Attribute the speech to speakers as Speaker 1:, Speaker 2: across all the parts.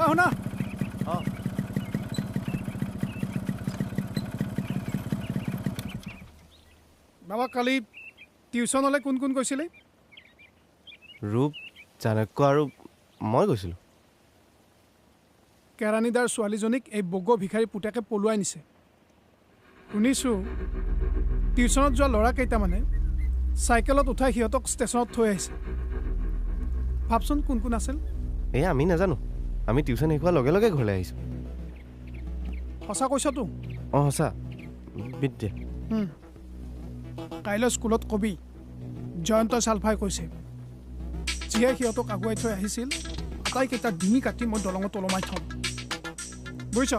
Speaker 1: শুনা বাবা কালি টিউশ্যনলৈ কোন কোন গৈছিলে
Speaker 2: ৰূপ চাণক্য আৰু মই গৈছিলোঁ
Speaker 1: কেৰাণীদাৰ ছোৱালীজনীক এই বগো ভিখাৰী পুতেকে পলুৱাই নিছে শুনিছোঁ টিউশ্যনত যোৱা ল'ৰা কেইটামানে চাইকেলত উঠাই সিহঁতক ষ্টেচনত থৈ আহিছে ভাবচোন কোন কোন আছিল
Speaker 2: এই আমি নাজানো আমি টিউশ্যন শেষ হোৱাৰ লগে লগে ঘৰলৈ আহিছোঁ
Speaker 1: সঁচা কৈছতো
Speaker 2: অঁ সঁচা বিদ্যা
Speaker 1: কাইলৈ স্কুলত কবি জয়ন্ত চালফাই কৈছে যিয়ে সিহঁতক আগুৱাই থৈ আহিছিল আটাইকেইটা ডিঙি কাটি মই দলঙত ওলমাই থ'ম বুজিছ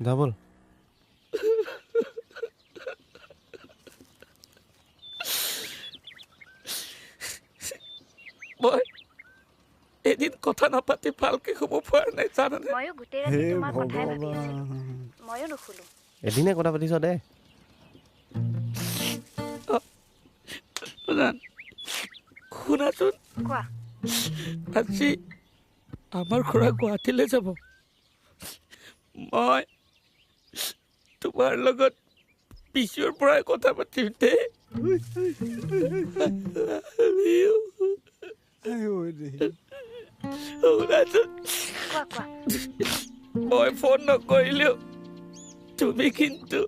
Speaker 2: ডাবল
Speaker 3: মই এদিন কথা নাপাতি ভালকে শুব পৰা নাই জানানে
Speaker 4: ময়ো গোটেই ৰাতি তোমাৰ কথাই ভাবি আছিলোঁ ময়ো নুশুলো
Speaker 2: এদিনে কথা পাতিছ দে
Speaker 3: শুনাচোন
Speaker 4: কোৱা
Speaker 3: আজি আমাৰ খুৰা গুৱাহাটীলৈ যাব মই তোমাৰ লগত পিছৰ পৰাই কথা পাতিম দেই শুনাচোন
Speaker 4: কোৱা
Speaker 3: মই ফোন নকৰিলেও তুমি কিন্তু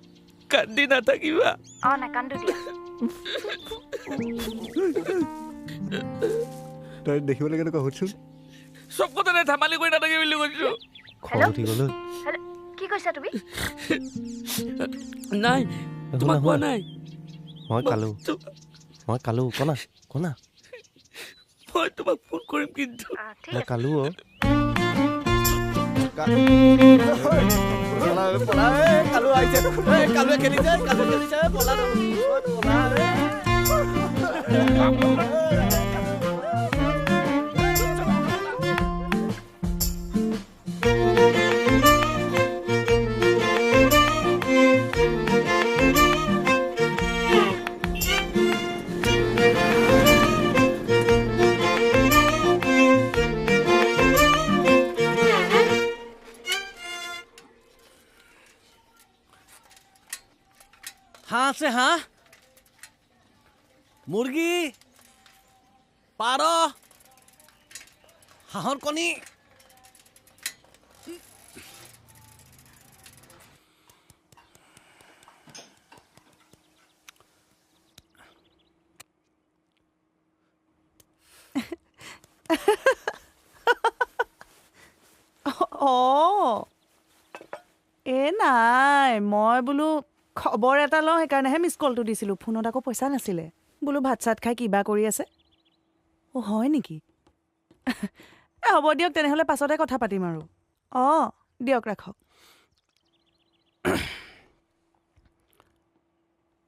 Speaker 3: কান্দি নাথাকিবা
Speaker 4: অঁ নাকান্দো দিয়া
Speaker 5: তই দেখিবলৈ কেনেকুৱা সুধছোন
Speaker 3: চব কথাতে ধেমালি কৰি নাথাকি বুলি কৈছো
Speaker 2: খং উঠি গ'লো
Speaker 4: হেল্ল' কি কৈছা তুমি
Speaker 3: নাই তোমাক কোৱা নাই
Speaker 2: মই কালো কনা
Speaker 3: মই তোমাক ফোন কৰিম কিন্তু
Speaker 4: ঠিক
Speaker 2: মই
Speaker 4: আছে
Speaker 2: কালো
Speaker 5: কালু আহিছে কালুৱে খেলিছে পলা হাঁহ আছে হাঁহ মুৰ্গী পাৰ হাঁহৰ কণী
Speaker 6: নাই মই বোলো খবৰ এটা লওঁ সেইকাৰণেহে মিছ কলটো দিছিলোঁ ফোনত আকৌ পইচা নাছিলে বোলো ভাত চাত খাই কিবা কৰি আছে অ' হয় নেকি হ'ব দিয়ক তেনেহ'লে পাছতে কথা পাতিম আৰু অঁ দিয়ক ৰাখক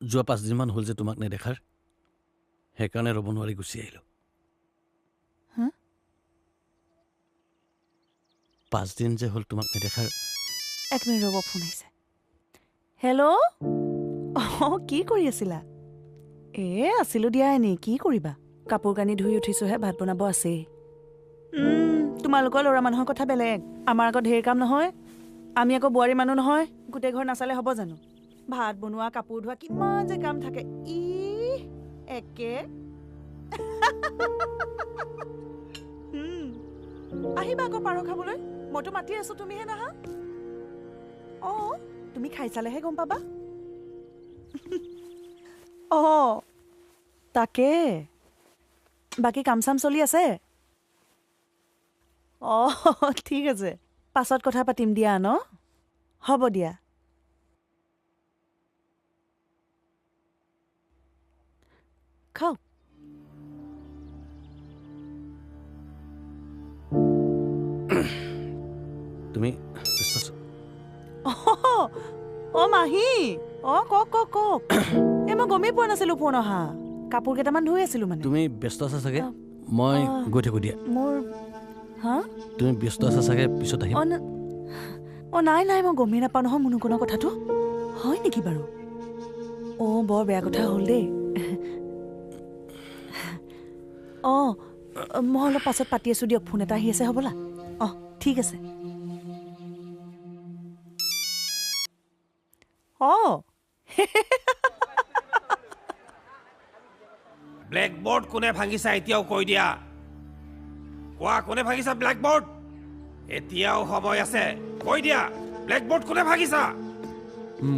Speaker 5: যোৱা 5 দিনমান হ'ল যে তোমাক নেদেখাৰ সেইকাৰণে ৰ'ব নোৱাৰি গুচি আহিলোঁ 5 দিন যে হ'ল তোমাক নেদেখাৰ
Speaker 6: এক মিনিট ৰ'ব ফোন আহিছে হেল্ল' অঁ কি কৰি আছিলা আছিলোঁ দিয়া এনেই কি কৰিবা কাপোৰ কানি ধুই উঠিছোঁহে ভাত বনাব আছেই তোমালোকৰ ল'ৰা মানুহৰ কথা বেলেগ আমাৰ আকৌ ঢেৰ কাম নহয় আমি আকৌ বোৱাৰী মানুহ নহয় গোটেই ঘৰ নাচালে হ'ব জানো ভাত বনোৱা কাপোৰ ধোৱা কিমান যে কাম থাকে একে আহিবা আকৌ পাৰ খাবলৈ মইতো মাতি আছোঁ তুমিহে নাহা অঁ তুমি খাই চালেহে গম পাবা অ তাকে বাকী কাম চাম চলি আছে অঁ ঠিক আছে পাছত কথা পাতিম দিয়া ন হ'ব দিয়া খাওক
Speaker 5: তুমি ব্যস্ত আছা?
Speaker 6: অ' মাহী অ' কওক কওক কওক এই মই গমেই পোৱা নাছিলো ফোন অহা কাপোৰ কেইটামান ধুই আছিলো মানে
Speaker 5: তুমি ব্যস্ত আছা চাগে মই গৈ থাকোঁ দিয়া
Speaker 6: মোৰ হা
Speaker 5: তুমি ব্যস্ত আছা চাগে পিছত আহিম
Speaker 6: অ' নাই নাই মই গমেই নাপাওঁ নহয় মুনুকনৰ কথাটো হয় নেকি বাৰু অ' বৰ বেয়া কথা হ'ল দেই অ' মই অলপ পাছত পাতি আছোঁ দিয়ক ফোন এটা আহি আছে হ'বলা অ' ঠিক আছে অ'
Speaker 3: ব্লেকবোৰ্ড কোনে ভাঙিছা এতিয়াও কৈ দিয়া কোৱা কোনে ভাঙিছা ব্লেকবোৰ্ড এতিয়াও সময় আছে কৈ দিয়া ব্লেকবোৰ্ড কোনে ভাঙিছা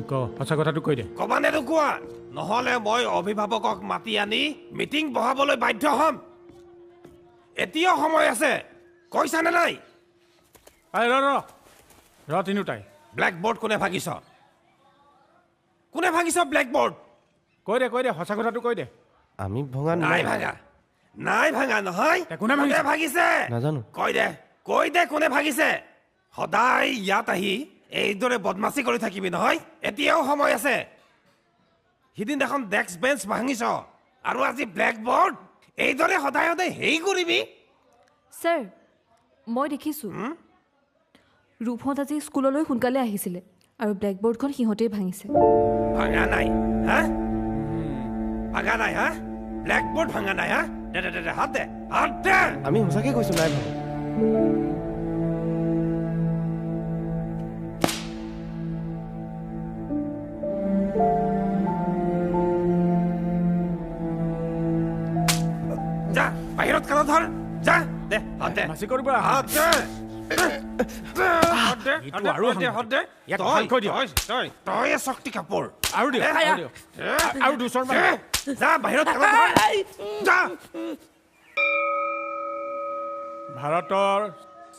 Speaker 7: ক সঁচা কথাটো কৈ দে
Speaker 3: কবা নে নোকোৱা নহ'লে মই অভিভাৱকক মাতি আনি মিটিং বহাবলৈ বাধ্য হ'ম এতিয়াও সময় আছে কৈছানে নাই
Speaker 7: ৰ তিনিওটাই
Speaker 3: ব্লেকবোৰ্ড কোনে ভাঙিছ ব্লেকবোৰ্ড
Speaker 7: কৈ দে সঁচা কথাটো কৈ দে
Speaker 2: আমি ভঙা
Speaker 3: নাই ভাঙা নহয়
Speaker 7: কোনে
Speaker 3: ভাঙিছে
Speaker 2: নাজানো
Speaker 3: কৈ দে কোনে ভাঙিছে সদায় ইয়াত আহি এইদৰে বদমাচি কৰি থাকিবি নহয় এতিয়াও সময় আছে সিদিনাখন ডেস্ক বেঞ্চ ভাঙিছ আৰু আজি ব্লেকবোৰ্ড এইদৰে সদায় হেৰি কৰিবি
Speaker 8: ছাৰ মই দেখিছোঁ ৰূপহঁত আজি স্কুললৈ সোনকালে আহিছিলে আৰু ব্লেকবোৰ্ডখন সিহঁতেই ভাঙিছে
Speaker 3: ভাঙা নাই হা ব্লেকবোৰ্ড ভাঙা নাই হা দে হাত দে
Speaker 2: আমি সঁচাকে কৈছো নাই ভাঙা
Speaker 3: যা বাহিৰত কাণ ধৰ যা দে হাত দে
Speaker 7: মাছি কৰিব
Speaker 3: হাত দে তই শক্তি কাপোৰ
Speaker 7: আৰু দিয়ক আৰু দুচৰ
Speaker 3: যা বাহিৰত যা
Speaker 7: ভাৰতৰ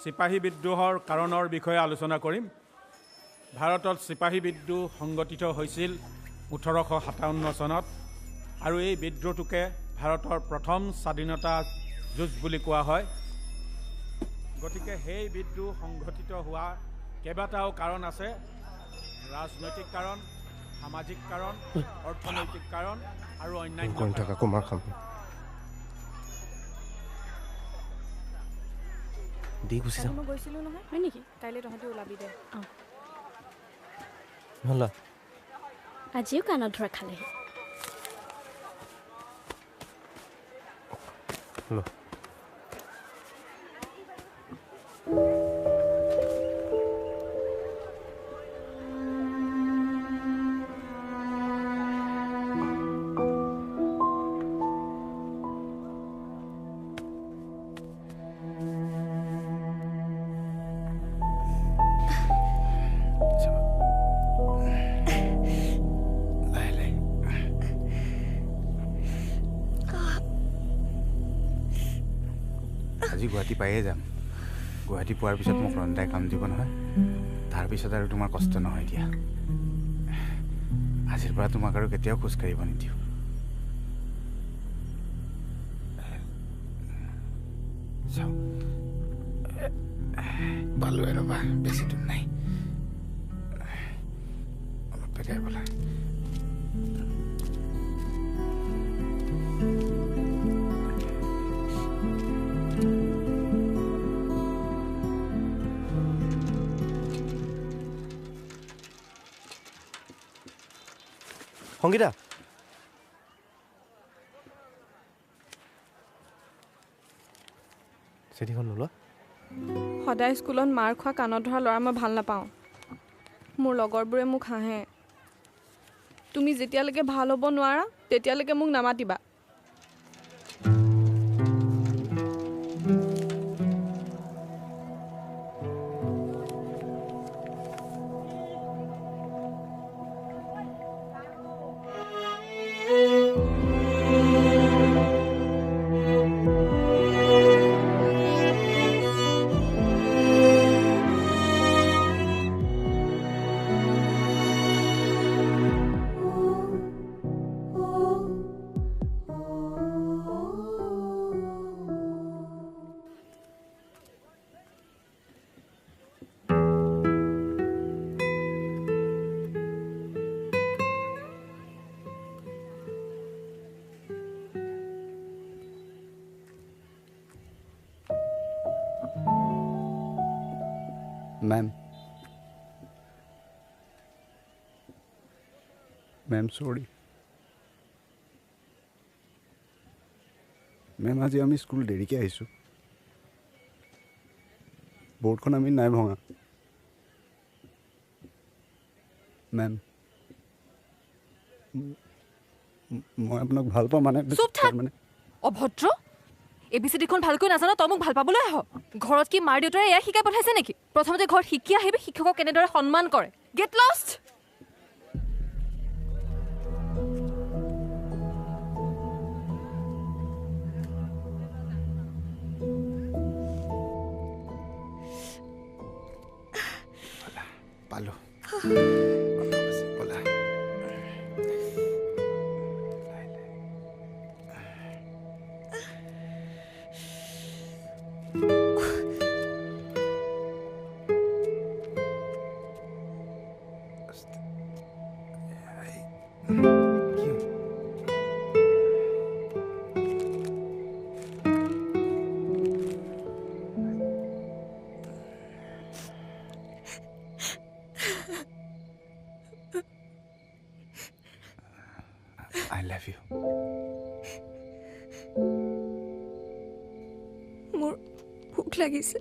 Speaker 7: চিপাহী বিদ্ৰোহৰ কাৰণৰ বিষয়ে আলোচনা কৰিম ভাৰতত চিপাহী বিদ্ৰোহ সংগঠিত হৈছিল 1857 চনত আৰু এই বিদ্ৰোহটোকে ভাৰতৰ প্ৰথম স্বাধীনতা যুঁজ বুলি কোৱা হয় গতিকে সেই বিদ্ৰোহ সংঘটিত হোৱা কেইবাটাও কাৰণ আছে ৰাজনৈতিক কাৰণ সামাজিক কাৰণ অৰ্থনৈতিক কাৰণ আৰু অন্যান্য
Speaker 2: কুমাৰ খাম দি গুচি যাম
Speaker 4: মই গৈছিলোঁ নহয় হয় নেকি কাইলৈ তহঁতি ওলাবি দে
Speaker 2: হ'ল
Speaker 4: আজিও কাণত ধৰা খালেহি
Speaker 9: আজি গুৱাহাটী পায়ে যাম গুৱাহাটী পোৱাৰ পিছত মোক ৰন্ধাই কাম দিব নহয় তাৰপিছত আৰু তোমাৰ কষ্ট নহয় এতিয়া আজিৰ পৰা তোমাক আৰু কেতিয়াও খোজকাঢ়িব নিদিওঁ চাওঁ পালোৱে ৰ'বা বেছি দূৰ নাই অলপ পেলাই বোলা
Speaker 2: সংগীতা চিঠিখন নোলোৱা
Speaker 10: সদায় স্কুলত মাৰ খোৱা কাণত ধৰা ল'ৰা মই ভাল নাপাওঁ মোৰ লগৰবোৰে মোক হাঁহে তুমি যেতিয়ালৈকে ভাল হ'ব নোৱাৰা তেতিয়ালৈকে মোক নামাতিবা
Speaker 9: মেম সৰি মেম আজি আমি স্কুল দেৰিকৈ আহিছোঁ বৰ্ডখন আমি নাই ভঙা মেম মই আপোনাক ভাল পাওঁ মানে
Speaker 8: অভদ্ৰ ABCDখন ভালকৈ নাজানো তই মোক ভাল পাবলৈ আহ ঘৰত কি মাৰ দেউতাৰে এয়া শিকাই পঠাইছে নেকি প্ৰথমতে ঘৰত শিকি আহিবি শিক্ষকক কেনেদৰে সন্মান কৰে গেট লষ্ট
Speaker 9: পালো I love you.
Speaker 10: মোৰ ভোক লাগিছে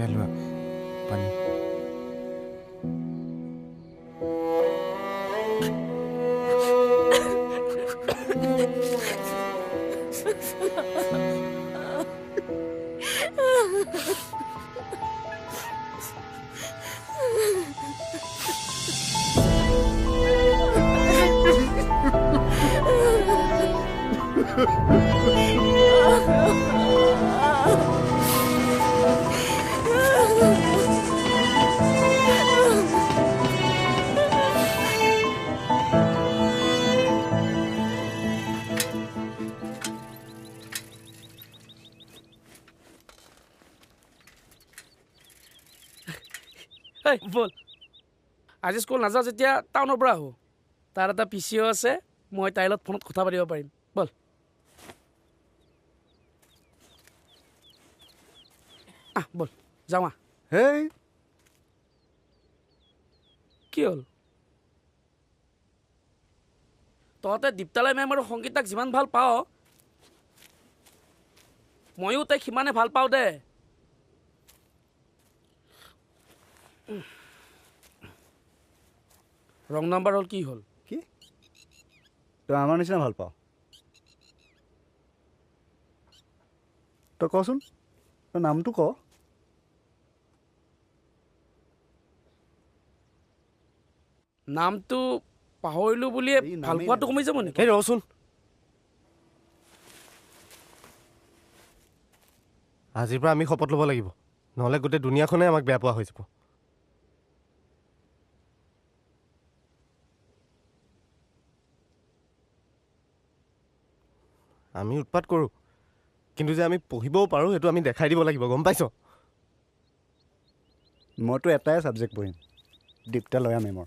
Speaker 10: লোৱা পানী
Speaker 11: বল আজি স্কুল নাযাওঁ যেতিয়া টাউনৰ পৰা আহোঁ তাৰ এটা পিচিও আছে মই তাইৰ লগত ফোনত কথা পাতিব পাৰিম বল বল যাওঁ
Speaker 9: হেই
Speaker 11: কি হ'ল তহঁতে দীপ্তালাই মেম আৰু সংগীতাক যিমান ভাল পাওঁ ময়ো তাইক সিমানে ভাল পাওঁ দে ৰং নাম্বাৰ হ'ল কি হ'ল
Speaker 9: কি তই আমাৰ নিচিনা ভাল পাওঁ তই কচোন তই নামটো ক
Speaker 11: নামটো পাহৰিলোঁ বুলিয়ে ভাল পোৱাটো কমি যাব নেকি
Speaker 2: ৰচোন আজিৰ পৰা আমি শপত ল'ব লাগিব নহ'লে গোটেই দুনিয়াখনে আমাক বেয়া পোৱা হৈ যাব আমি উৎপাত কৰোঁ কিন্তু যে আমি পঢ়িবও পাৰোঁ সেইটো আমি দেখাই দিব লাগিব গম পাইছ
Speaker 9: মইতো এটাই ছাবজেক্ট পঢ়িম দীপ্তালয়া মেমৰ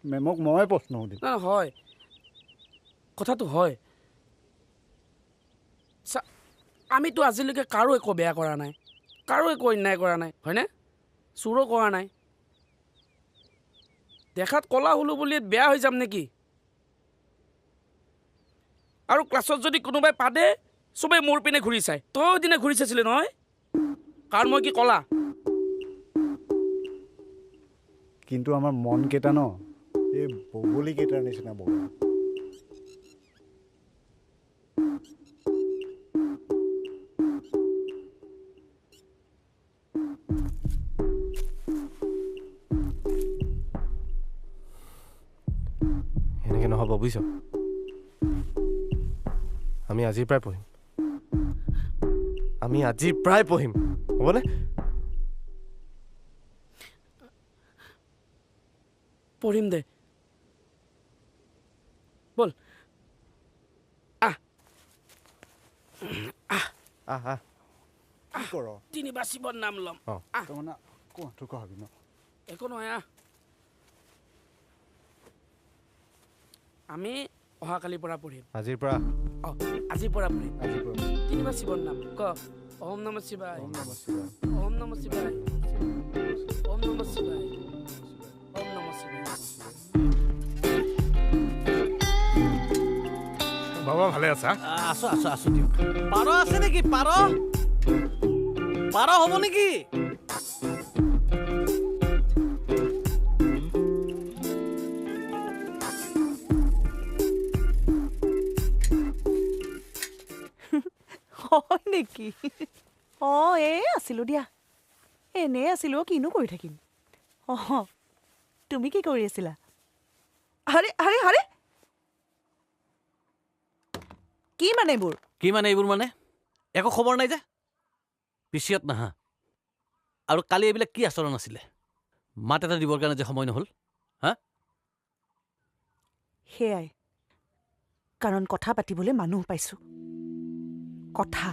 Speaker 9: মেমক মই প্ৰশ্ন সুধিম
Speaker 11: হয় কথাটো হয় আমিতো আজিলৈকে কাৰো একো বেয়া কৰা নাই কাৰো একো অন্যায় কৰা নাই হয়নে চুৰো কৰা নাই দেখাত কলা হ'লো বুলি বেয়া হৈ যাম নেকি আৰু ক্লাছত যদি কোনোবাই পাদে চবেই মোৰ পিনে ঘূৰি চায় তইও দিনে ঘূৰি চাইছিলে নহয় কাৰণ মই কি কলা
Speaker 12: কিন্তু আমাৰ মনকেইটা ন এই বগলীকেইটাৰ নিচিনা বগা।
Speaker 2: এনেকৈ নহ'ব বুজিছ, আমি আজিৰ পৰাই পঢ়িম, আমি আজিৰ পৰাই পঢ়িম, হ'বনে?
Speaker 11: পঢ়িম দে, বল।
Speaker 12: কি কৰ?
Speaker 11: তিনিবাৰ শিৱৰ নাম ল'ম।
Speaker 12: তাৰমানে তোৰ কবি ন?
Speaker 11: একো নহয়। আমি অহাকালিৰ পৰা পঢ়িম।
Speaker 2: আজিৰ পৰা?
Speaker 11: আজিৰ পৰা পঢ়িম। তিনিবাৰ শিৱৰ নাম ক। ওম নমঃ শিৱায়, ওম নমঃ শিৱায়, ওম নমঃ শিৱায়, ওম নমঃ শিৱায়, ওম নমঃ শিৱায়।
Speaker 7: বাবা ভালে আছা?
Speaker 5: আছো দিয়ক। পাৰ আছে নেকি? পাৰ হ'ব নেকি?
Speaker 6: হয় নেকি? আছিলো দিয়া, এনেই আছিলো, কিনো কৰি থাকিম। তুমি কি কৰি আছিলা? আৰে আৰে আৰে, কি মানে এইবোৰ?
Speaker 5: কি মানে এইবোৰ মানে? একো খবৰ নাই যে, পিছিয়ত নাহা। আৰু কালি এইবিলাক কি আচৰণ আছিলে? মাত এটা দিবৰ কাৰণে যে সময় নহ'ল।
Speaker 6: সেয়াই, কাৰণ কথা পাতিবলৈ মানুহ পাইছোঁ। কথা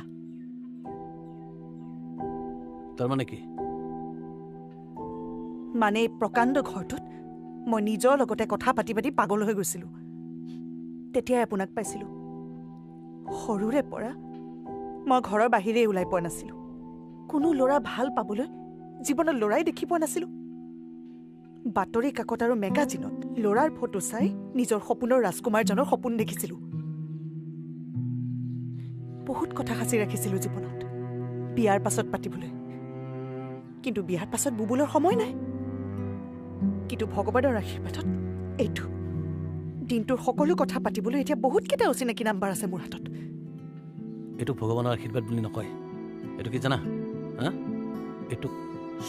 Speaker 5: তাৰমানে কি?
Speaker 6: মানে এই প্ৰকাণ্ড ঘৰটোত মই নিজৰ লগতে কথা পাতি পাতি পাগল হৈ গৈছিলোঁ। তেতিয়াই আপোনাক পাইছিলোঁ। সৰুৰে পৰা মই ঘৰৰ বাহিৰেই ওলাই পোৱা নাছিলোঁ। কোনো ল'ৰা ভাল পাবলৈ জীৱনত ল'ৰাই দেখি পোৱা নাছিলোঁ। বাতৰি কাকত আৰু মেগাজিনত ল'ৰাৰ ফটো চাই নিজৰ সপোনৰ ৰাজকুমাৰজনৰ সপোন দেখিছিলোঁ। বহুত কথা সাঁচি ৰাখিছিলোঁ জীৱনত বিয়াৰ পাছত পাতিবলৈ, কিন্তু বিয়াৰ পাছত বুবুলৰ সময় নাই। কিন্তু ভগৱানৰ আশীৰ্বাদত এইটো দিনটোৰ সকলো কথা পাতিবলৈ এতিয়া বহুতকেইটা অচিনাকি নাম্বাৰ আছে মোৰ হাতত।
Speaker 5: এইটো ভগৱানৰ আশীৰ্বাদ বুলি নকয়, এইটো কি জানা? এইটো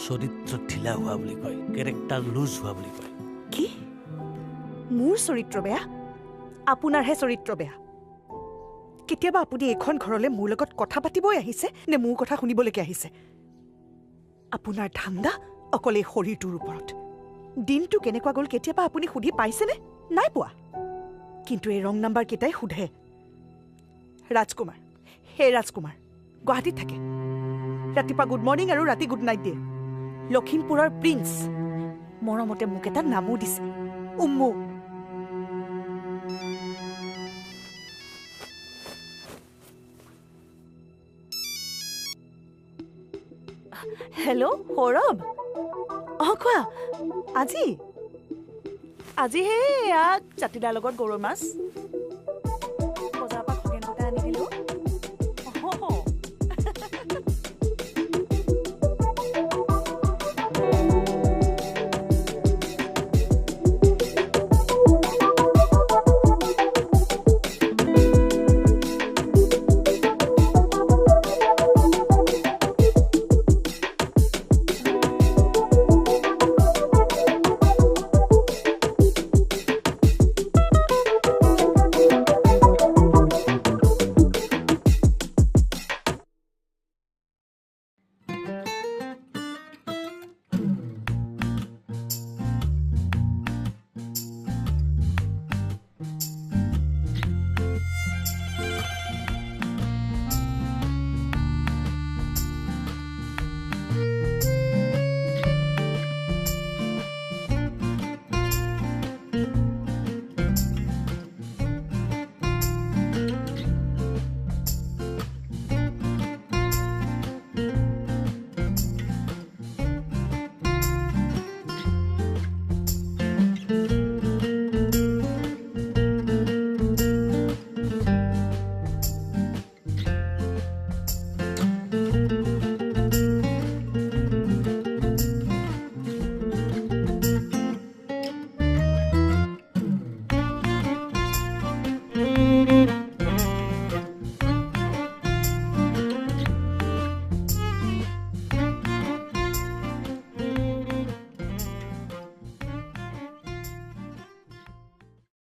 Speaker 5: চৰিত্ৰ ঢিলা হোৱা বুলি কয়, কেৰেক্টাৰ লুজ হোৱা বুলি কয়।
Speaker 6: কি? মোৰ চৰিত্ৰ বেয়া? আপোনাৰহে চৰিত্ৰ বেয়া। কেতিয়াবা আপুনি এইখন ঘৰলৈ মোৰ লগত কথা পাতিবই আহিছে নে মোৰ কথা শুনিবলৈকে আহিছে? আপোনাৰ ধান্দা অকল এই শৰীৰটোৰ ওপৰত। দিনটো কেনেকুৱা গ'ল কেতিয়াবা আপুনি সুধি পাইছেনে? নাই পোৱা। কিন্তু এই ৰং নাম্বাৰ কেইটাই সোধে। ৰাজকুমাৰ, সেই ৰাজকুমাৰ গুৱাহাটীত থাকে। ৰাতিপুৱা গুড মৰ্ণিং আৰু ৰাতি গুড নাইট দিয়ে। লখিমপুৰৰ প্ৰিন্স। মৰমতে মোক এটা নামো দিছে, উম্মু। হেল্ল' সৌৰভ। কোৱা। আজি সেই জাতিদাৰ লগত গৰৈ মাছ।